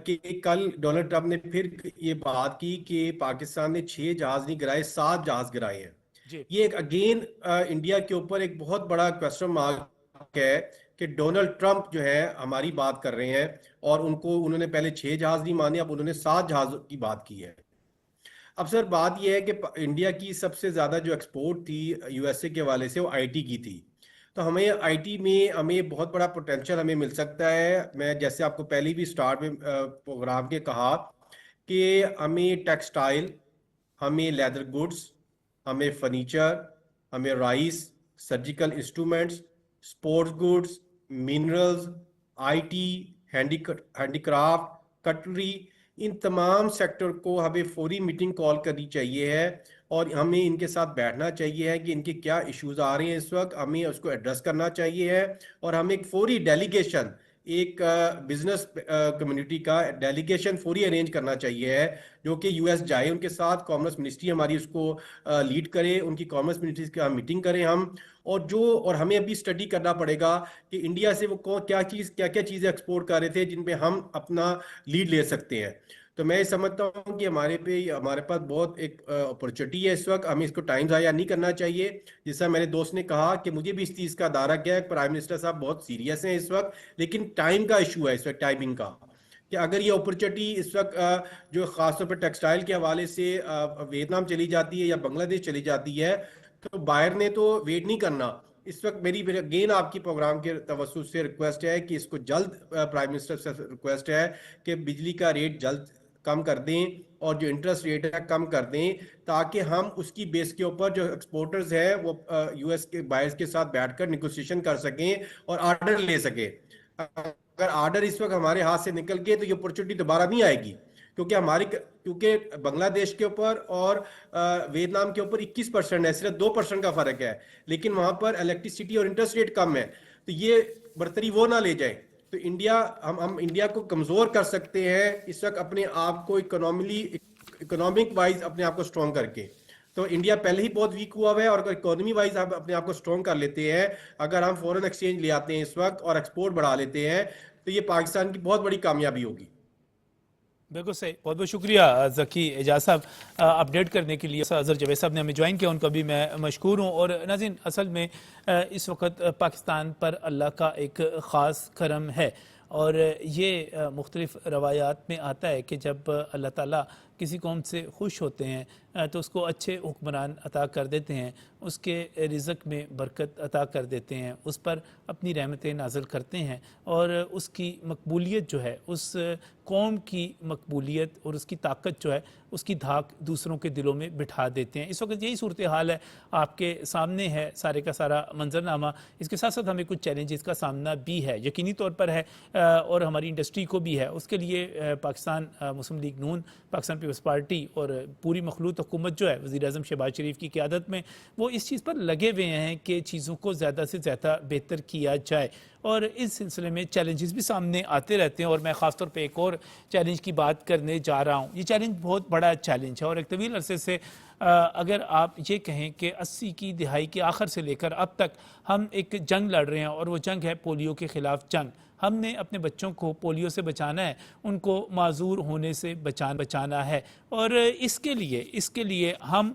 کہ کل ڈونلڈ ٹرمپ نے پھر یہ بات کی کہ پاکستان نے 6 جہاز نہیں گرائے، 7 جہاز گرائے ہیں. جی یہ ایک اگین انڈیا کے اوپر ایک بہت بڑا کوسچن مارک ہے کہ ڈونلڈ ٹرمپ جو ہے ہماری بات کر رہے ہیں اور انہوں نے پہلے 6 جہاز نہیں مانے، اب انہوں نے 7 جہاز کی بات کی ہے۔ اب سر بات یہ ہے کہ انڈیا کی سب سے زیادہ جو ایکسپورٹ تھی یو ایس اے کے حوالے سے وہ آئی ٹی کی تھی، تو ہمیں آئی ٹی میں ہمیں بہت بڑا پوٹینشیل ہمیں مل سکتا ہے۔ میں جیسے آپ کو پہلے بھی سٹارٹ میں پروگرام کے کہا کہ ہمیں ٹیکسٹائل، ہمیں لیدر گڈس، ہمیں فرنیچر، ہمیں rice, surgical instruments, sports goods, minerals, IT, handicraft, cutlery, ان تمام سیکٹر کو ہمیں فوری میٹنگ کال کرنی چاہیے ہے اور ہمیں ان کے ساتھ بیٹھنا چاہیے ہے کہ ان کے کیا ایشوز آ رہے ہیں اس وقت، ہمیں اس کو ایڈریس کرنا چاہیے ہے اور ہمیں ایک فوری ڈیلیگیشن، ایک بزنس کمیونٹی کا ڈیلیگیشن فوری ارینج کرنا چاہیے ہے جو کہ یو ایس جائے، ان کے ساتھ کامرس منسٹری ہماری اس کو لیڈ کرے، ان کی کامرس منسٹری کی میٹنگ کریں ہم، اور ہمیں ابھی اسٹڈی کرنا پڑے گا کہ انڈیا سے وہ کیا کیا چیزیں ایکسپورٹ کر رہے تھے جن پہ ہم اپنا لیڈ لے سکتے ہیں۔ تو میں سمجھتا ہوں کہ ہمارے پاس بہت ایک اپرچونٹی ہے اس وقت، ہمیں اس کو ٹائم ضائع نہیں کرنا چاہیے۔ جیسا میرے دوست نے کہا کہ مجھے بھی اس چیز کا دارہ کیا ہے، پرائم منسٹر صاحب بہت سیریس ہیں اس وقت، لیکن ٹائم کا ایشو ہے اس وقت، ٹائمنگ کا، کہ اگر یہ اپرچونٹی اس وقت جو خاص طور پر ٹیکسٹائل کے حوالے سے ویتنام چلی جاتی ہے یا بنگلہ دیش چلی جاتی ہے تو بائر نے تو ویٹ نہیں کرنا۔ اس وقت میری اگین آپ کی پروگرام کے توسط سے ریکویسٹ ہے کہ اس کو جلد پرائم منسٹر سے ریکویسٹ ہے کہ بجلی کا ریٹ جلد کم کر دیں اور جو انٹرسٹ ریٹ ہے کم کر دیں، تاکہ ہم اس کی بیس کے اوپر جو ایکسپورٹرز ہیں وہ یو ایس کے بائرز کے ساتھ بیٹھ کر نیگوسیشن کر سکیں اور آرڈر لے سکیں۔ اگر آرڈر اس وقت ہمارے ہاتھ سے نکل گئے تو یہ اپرچونٹی دوبارہ نہیں آئے گی، کیونکہ بنگلہ دیش کے اوپر اور ویتنام کے اوپر 21% ہے، صرف 2% کا فرق ہے، لیکن وہاں پر الیکٹریسٹی اور انٹرسٹ ریٹ کم ہے، تو یہ برتری وہ نہ لے جائیں۔ تو ہم انڈیا کو کمزور کر سکتے ہیں اس وقت اپنے آپ کو اکنامک وائز اپنے آپ کو سٹرونگ کر کے۔ تو انڈیا پہلے ہی بہت ویک ہوا ہے اور اگر اکانومی وائز ہم اپنے آپ کو سٹرونگ کر لیتے ہیں، اگر ہم فورن ایکسچینج لے آتے ہیں اس وقت اور ایکسپورٹ بڑھا لیتے ہیں، تو یہ پاکستان کی بہت بڑی کامیابی ہوگی۔ بالکل صحیح، بہت بہت شکریہ ذکی اعجاز صاحب اپڈیٹ کرنے کے لیے۔ اظہر جاوید صاحب نے ہمیں جوائن کیا، ان کا بھی میں مشکور ہوں۔ اور ناظرین، اصل میں اس وقت پاکستان پر اللہ کا ایک خاص کرم ہے اور یہ مختلف روایات میں آتا ہے کہ جب اللہ تعالیٰ کسی قوم سے خوش ہوتے ہیں تو اس کو اچھے حکمران عطا کر دیتے ہیں، اس کے رزق میں برکت عطا کر دیتے ہیں، اس پر اپنی رحمتیں نازل کرتے ہیں اور اس کی مقبولیت جو ہے، اس قوم کی مقبولیت اور اس کی طاقت جو ہے، اس کی دھاک دوسروں کے دلوں میں بٹھا دیتے ہیں۔ اس وقت یہی صورتحال ہے، آپ کے سامنے ہے سارے کا سارا منظرنامہ۔ اس کے ساتھ ساتھ ہمیں کچھ چیلنجز کا سامنا بھی ہے، یقینی طور پر ہے، اور ہماری انڈسٹری کو بھی ہے۔ اس کے لیے پاکستان مسلم لیگ نون، پاکستان پیپلز پارٹی اور پوری مخلوط حکومت جو ہے وزیر اعظم شہباز شریف کی قیادت میں، وہ اس چیز پر لگے ہوئے ہیں کہ چیزوں کو زیادہ سے زیادہ بہتر کیا جائے، اور اس سلسلے میں چیلنجز بھی سامنے آتے رہتے ہیں۔ اور میں خاص طور پہ ایک اور چیلنج کی بات کرنے جا رہا ہوں۔ یہ چیلنج بہت بڑا چیلنج ہے اور ایک طویل عرصے سے اگر آپ یہ کہیں کہ 80 کی دہائی کے آخر سے لے کر اب تک ہم ایک جنگ لڑ رہے ہیں، اور وہ جنگ ہے پولیو کے خلاف جنگ۔ ہم نے اپنے بچوں کو پولیو سے بچانا ہے، ان کو معذور ہونے سے بچانا ہے، اور اس کے لیے ہم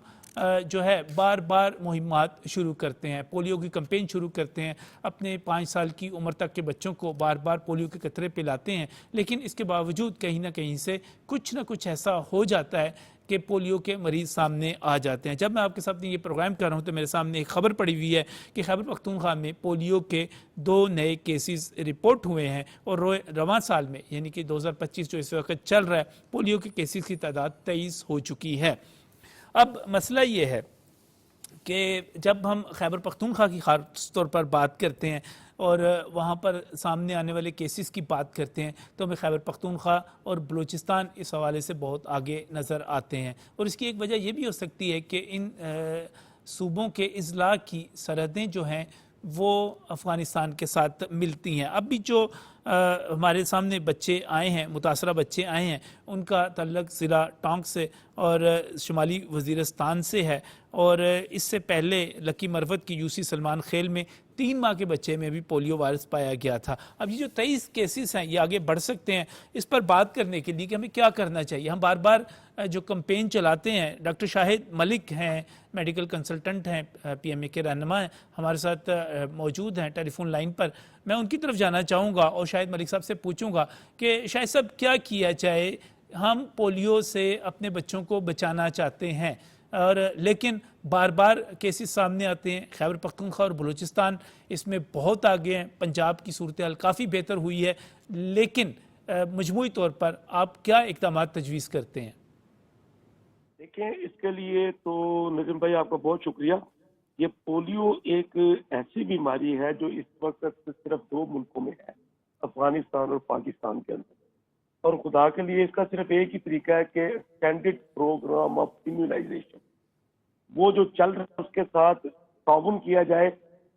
جو ہے بار بار مہمات شروع کرتے ہیں، پولیو کی کمپین شروع کرتے ہیں، اپنے 5 سال کی عمر تک کے بچوں کو بار بار پولیو کے قطرے پلاتے ہیں، لیکن اس کے باوجود کہیں نہ کہیں سے کچھ نہ کچھ ایسا ہو جاتا ہے کہ پولیو کے مریض سامنے آ جاتے ہیں۔ جب میں آپ کے ساتھ یہ پروگرام کر رہا ہوں تو میرے سامنے ایک خبر پڑی ہوئی ہے کہ خیبر پختونخوا میں پولیو کے 2 نئے کیسز رپورٹ ہوئے ہیں، اور رواں سال میں یعنی کہ 2025 جو اس وقت چل رہا ہے، پولیو کے کیسز کی تعداد 23 ہو چکی ہے۔ اب مسئلہ یہ ہے کہ جب ہم خیبر پختونخوا کی خاص طور پر بات کرتے ہیں اور وہاں پر سامنے آنے والے کیسز کی بات کرتے ہیں تو ہمیں خیبر پختونخوا اور بلوچستان اس حوالے سے بہت آگے نظر آتے ہیں، اور اس کی ایک وجہ یہ بھی ہو سکتی ہے کہ ان صوبوں کے اضلاع کی سرحدیں جو ہیں وہ افغانستان کے ساتھ ملتی ہیں۔ اب بھی جو ہمارے سامنے بچے آئے ہیں، متاثرہ بچے آئے ہیں، ان کا تعلق ضلع ٹانک سے اور شمالی وزیرستان سے ہے، اور اس سے پہلے لکی مروت کی یو سی سلمان خیل میں 3 ماہ کے بچے میں بھی پولیو وائرس پایا گیا تھا۔ اب یہ جو 23 کیسز ہیں یہ آگے بڑھ سکتے ہیں، اس پر بات کرنے کے لیے کہ ہمیں کیا کرنا چاہیے۔ ہم بار بار جو کمپین چلاتے ہیں، ڈاکٹر شاہد ملک ہیں، میڈیکل کنسلٹنٹ ہیں، پی ایم اے کے رہنما ہیں، ہمارے ساتھ موجود ہیں ٹیلی فون لائن پر۔ میں ان کی طرف جانا چاہوں گا اور شاہد ملک صاحب سے پوچھوں گا کہ شاہد صاحب کیا کیا جائے، ہم پولیو سے اپنے بچوں کو بچانا چاہتے ہیں، اور لیکن بار بار کیسز سامنے آتے ہیں۔ خیبر پختونخوا اور بلوچستان اس میں بہت آگے ہیں، پنجاب کی صورتحال کافی بہتر ہوئی ہے، لیکن مجموعی طور پر آپ کیا اقدامات تجویز کرتے ہیں؟ دیکھیں، اس کے لیے تو نظم بھائی آپ کا بہت شکریہ۔ یہ پولیو ایک ایسی بیماری ہے جو اس وقت صرف 2 ملکوں میں ہے، افغانستان اور پاکستان کے اندر، اور خدا کے لیے اس کا صرف ایک ہی طریقہ ہے کہ اسٹینڈرڈ پروگرام آف امیونائزیشن وہ جو چل رہا ہے اس کے ساتھ تعاون کیا جائے۔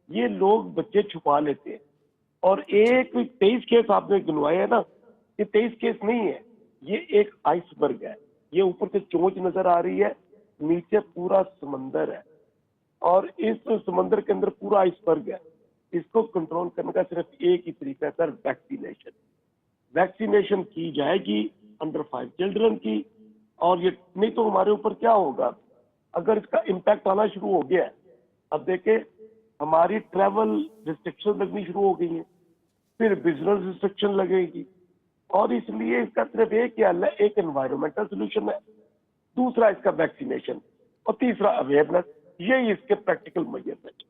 یہ لوگ بچے چھپا لیتے ہیں، اور ایک 23 کیس آپ نے گنوائے ہیں نا، یہ 23 کیس نہیں ہے، یہ ایک آئس برگ ہے۔ یہ اوپر سے چونچ نظر آ رہی ہے، نیچے پورا سمندر ہے، اور اس سمندر کے اندر پورا آئس برگ ہے۔ اس کو کنٹرول کرنے کا صرف ایک ہی طریقہ ہے سر، ویکسینیشن۔ ویکسینیشن کی جائے گی انڈر 5 چلڈرن کی، اور یہ نہیں تو ہمارے اوپر کیا ہوگا اگر اس کا امپیکٹ آنا شروع ہو گیا ہے۔ اب دیکھیں، ہماری ٹریول ریسٹرکشن لگنی شروع ہو گئی ہیں، پھر بزنس ریسٹرکشن لگے گی، اور اس لیے اس کا صرف ایک ہی حل ہے، ایک انوائرمنٹل سولوشن ہے، دوسرا اس کا ویکسینیشن، اور تیسرا اویئرنیس۔ یہی اس کے پریکٹیکل میجرمنٹ۔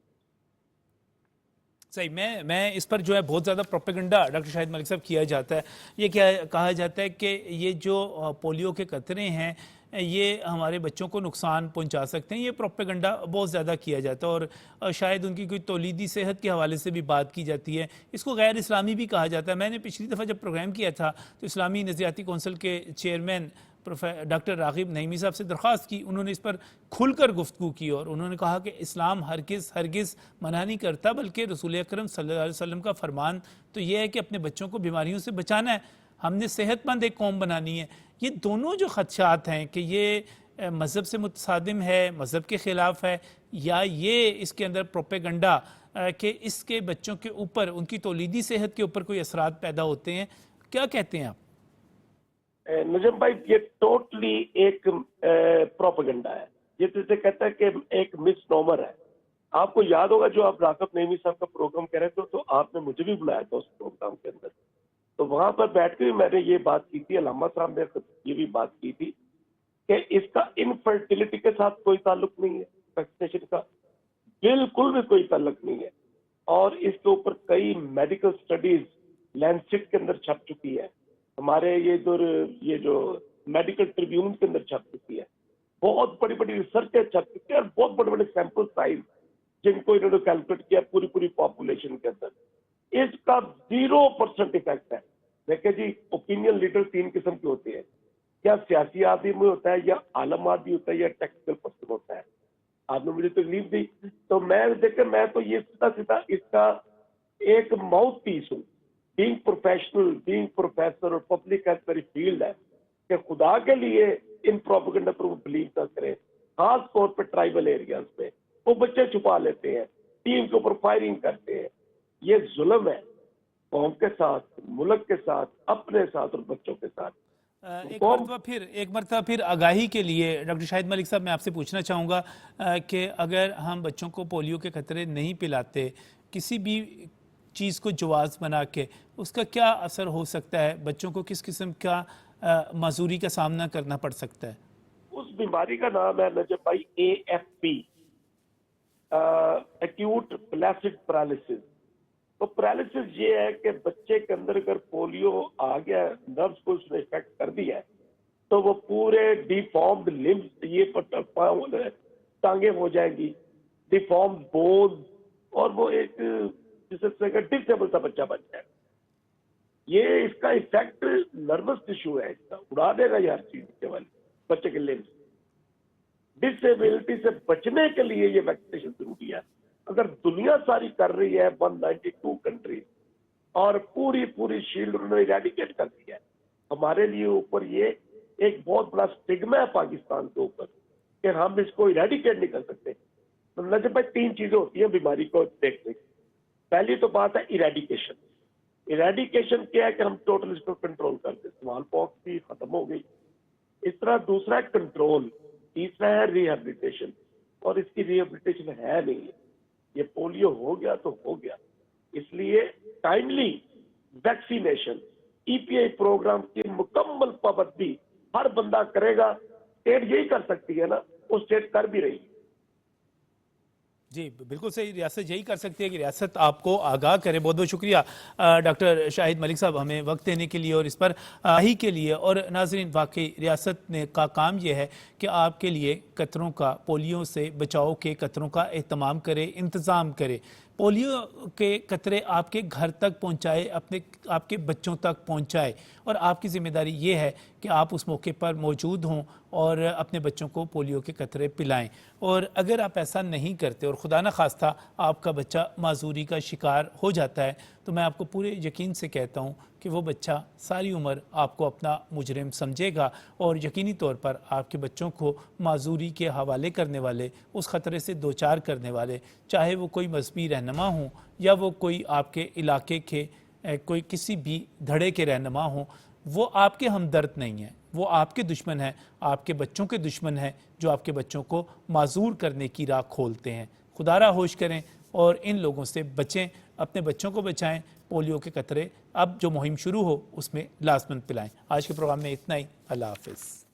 صحیح، میں اس پر جو ہے بہت زیادہ پروپیگنڈا ڈاکٹر شاہد ملک صاحب کیا جاتا ہے۔ یہ کیا کہا جاتا ہے کہ یہ جو پولیو کے قطرے ہیں یہ ہمارے بچوں کو نقصان پہنچا سکتے ہیں، یہ پروپیگنڈا بہت زیادہ کیا جاتا ہے، اور شاید ان کی کوئی تولیدی صحت کے حوالے سے بھی بات کی جاتی ہے۔ اس کو غیر اسلامی بھی کہا جاتا ہے۔ میں نے پچھلی دفعہ جب پروگرام کیا تھا تو اسلامی نظریاتی کونسل کے چیئرمین ڈاکٹر راغب نعیمی صاحب سے درخواست کی، انہوں نے اس پر کھل کر گفتگو کی، اور انہوں نے کہا کہ اسلام ہرگز منع نہیں کرتا، بلکہ رسول اکرم صلی اللہ علیہ وسلم کا فرمان تو یہ ہے کہ اپنے بچوں کو بیماریوں سے بچانا ہے، ہم نے صحت مند ایک قوم بنانی ہے۔ یہ دونوں جو خدشات ہیں کہ یہ مذہب سے متصادم ہے، مذہب کے خلاف ہے، یا یہ اس کے اندر پروپیگنڈا کہ اس کے بچوں کے اوپر، ان کی تولیدی صحت کے اوپر کوئی اثرات پیدا ہوتے ہیں، کیا کہتے ہیں آپ؟ نجم بھائی، یہ ٹوٹلی ایک پروپیگنڈا ہے، یہ جسے کہتا ہے کہ ایک مس نومر ہے۔ آپ کو یاد ہوگا جو آپ راغب نعیمی صاحب کا پروگرام کہہ رہے تھے تو آپ نے مجھے بھی بلایا تھا اس پروگرام کے اندر، تو وہاں پر بیٹھ کے میں نے یہ بات کی تھی، علامہ صاحب نے یہ بھی بات کی تھی کہ اس کا انفرٹیلٹی کے ساتھ کوئی تعلق نہیں ہے، ویکسینیشن کا بالکل بھی کوئی تعلق نہیں ہے، اور اس کے اوپر کئی میڈیکل سٹڈیز لینسٹ کے اندر چھپ چکی ہے، ہمارے یہ جو میڈیکل ٹریبیون کے اندر چھپ چکی ہے، بہت بڑی بڑی ریسرچ چھپ چکی ہے، اور بہت بڑے بڑے سیمپل سائز جن کو انہوں نے کیلکولیٹ کیا پوری پاپولیشن کے اندر، اس کا 0% افیکٹ ہے۔ دیکھیں جی، اوپینین لیڈر 3 قسم کے ہوتے ہیں، یا سیاسی آدمی ہوتا ہے، یا عالم آدمی ہوتا ہے، یا ٹیکنیکل پرسن ہوتا ہے۔ آپ نے مجھے تکلیف دی تو میں تو یہ سیدھا اس کا ایک ماؤتھ پیس ہوں، بینگ پروفیشنل، بینگ پروفیسر اور پبلک ہیلتھ میری فیلڈ ہے، کہ خدا کے لیے ان پروپیگنڈا پر وہ بلیو نہ کریں، خاص طور پہ ٹرائبل ایریاز میں وہ بچے چھپا لیتے ہیں، ٹیم کے اوپر فائرنگ کرتے ہیں۔ یہ ظلم ہے قوم کے ساتھ، ملک کے ساتھ، اپنے ساتھ اور بچوں کے ساتھ۔ ایک مرتبہ پھر آگاہی کے لیے ڈاکٹر شاہد ملک صاحب میں آپ سے پوچھنا چاہوں گا کہ اگر ہم بچوں کو پولیو کے خطرے نہیں پلاتے، کسی بھی چیز کو جواز بنا کے، اس کا کیا اثر ہو سکتا ہے؟ بچوں کو کس قسم کا معذوری کا سامنا کرنا پڑ سکتا ہے؟ اس بیماری کا نام ہے نجم بھائی AFP، ایکیوٹ فلیسڈ پیرالسس۔ تو پیرالسس یہ ہے کہ بچے کے اندر اگر پولیو آ گیا، نروز کو اس نے افیکٹ کر دیا ہے، تو وہ پورے ڈیفارمڈ لمبس، یہ ٹانگیں ہو جائیں گی، ڈیفارمڈ بونز، اور وہ ایک جسے ڈسیبل سا بچہ بن جائے۔ یہ اس کا افیکٹ نروس ٹیشو ہے، اس کا اڑا دے گا یہ ہر چیز کے والے بچے کے لمبس۔ ڈسیبلٹی سے بچنے کے لیے یہ ویکسینیشن ضروری ہے۔ اگر دنیا ساری کر رہی ہے 192 کنٹریز، اور پوری شیلڈ انہوں نے ایریڈیکیٹ کر دیا ہے. ہمارے لیے اوپر یہ ایک بہت بڑا اسٹگما ہے پاکستان کے اوپر کہ ہم اس کو ایریڈیکیٹ نہیں کر سکتے. نجم بھائی 3 چیزیں ہوتی ہیں بیماری کو دیکھنے کی. پہلی تو بات ہے ایریڈیکیشن. ایریڈیکیشن کیا ہے کہ ہم ٹوٹل اس کو کنٹرول کر دیں. اسمال پاکس بھی ختم ہو گئی. اس طرح دوسرا ہے کنٹرول. تیسرا ہے ریہیبلیٹیشن. اور اس کی ریہیبلیٹیشن ہے نہیں. یہ پولیو ہو گیا تو ہو گیا. اس لیے ٹائملی ویکسینیشن EPI پروگرام کی مکمل پابندی ہر بندہ کرے گا. اسٹیٹ یہی کر سکتی ہے نا, وہ اسٹیٹ کر بھی رہی ہے. جی بالکل صحیح, ریاست یہی کر سکتی ہے کہ ریاست آپ کو آگاہ کرے. بہت بہت شکریہ ڈاکٹر شاہد ملک صاحب ہمیں وقت دینے کے لیے اور اس پر آگاہی کے لیے. اور ناظرین, واقعی ریاست نے کا کام یہ ہے کہ آپ کے لیے قطروں کا, پولیو سے بچاؤ کے قطروں کا اہتمام کرے, انتظام کرے. پولیو کے قطرے آپ کے گھر تک پہنچائے, آپ کے بچوں تک پہنچائے, اور آپ کی ذمہ داری یہ ہے کہ آپ اس موقع پر موجود ہوں اور اپنے بچوں کو پولیو کے قطرے پلائیں. اور اگر آپ ایسا نہیں کرتے اور خدا نخواستہ آپ کا بچہ معذوری کا شکار ہو جاتا ہے, تو میں آپ کو پورے یقین سے کہتا ہوں کہ وہ بچہ ساری عمر آپ کو اپنا مجرم سمجھے گا, اور یقینی طور پر آپ کے بچوں کو معذوری کے حوالے کرنے والے, اس خطرے سے دوچار کرنے والے, چاہے وہ کوئی مذہبی رہنما ہوں یا وہ کوئی آپ کے علاقے کے کوئی کسی بھی دھڑے کے رہنما ہوں, وہ آپ کے ہمدرد نہیں ہیں, وہ آپ کے دشمن ہیں, آپ کے بچوں کے دشمن ہیں, جو آپ کے بچوں کو معذور کرنے کی راہ کھولتے ہیں. خدا را ہوش کریں اور ان لوگوں سے بچیں, اپنے بچوں کو بچائیں. پولیو کے قطرے اب جو مہم شروع ہو اس میں لازماً پلائیں. آج کے پروگرام میں اتنا ہی. اللہ حافظ.